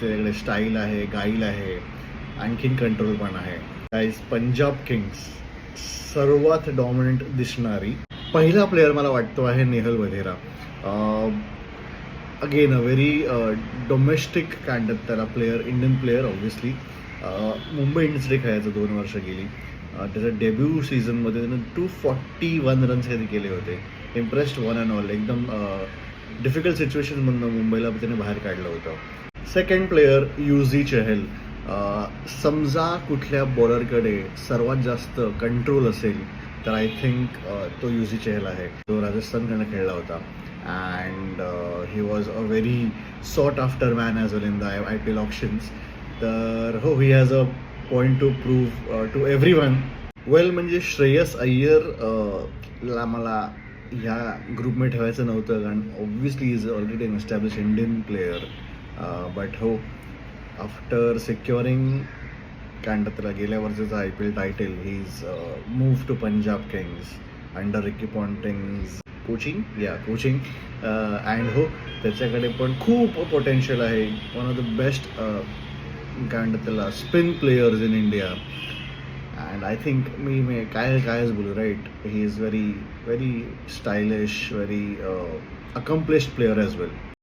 त्याच्याकडे स्टाईल आहे, गाईल आहे, आणखीन कंट्रोल पण आहे. गाईज, पंजाब किंग्स सर्वात डॉमिनंट दिसणारी पहिला प्लेअर मला वाटतो आहे Nehal Wadhera. Again a very domestic काय म्हणतात त्याला player, Indian player obviously. Mumbai इंडियन्सकडे खेळायचं 2 वर्ष गेली. त्याच्या डेब्यू सीझनमध्ये त्यानं 241 रन्स काहीतरी केले होते. Impressed one and all. एकदम डिफिकल्ट सिच्युएशनमधनं मुंबईला त्याने बाहेर काढलं होतं. Second player Yuzi Chahal. समजा कुठल्या बॉलरकडे सर्वात जास्त कंट्रोल असेल तर आय थिंक तो युझी चहल आहे. तो राजस्थानकडनं खेळला होता and he was a very sought after man as well in the IPL options. तर हो, he has a point to prove to everyone. Well, म्हणजे श्रेयस अय्यर मला ह्या ग्रुपमध्ये ठेवायचं नव्हतं कारण obviously is already an establish Indian player. But हो, आफ्टर सिक्युरिंग काय म्हणतात त्याला गेल्या वर्षाचा IPL title, he is move to Punjab kings under Ricky Ponting's coaching. And हो, त्याच्याकडे पण खूप पोटेन्शियल आहे. वन ऑफ द बेस्ट काय म्हणतात त्याला spin players in India. And I think मी कायच बोलू, right. He is very very stylish, very accomplished player as well.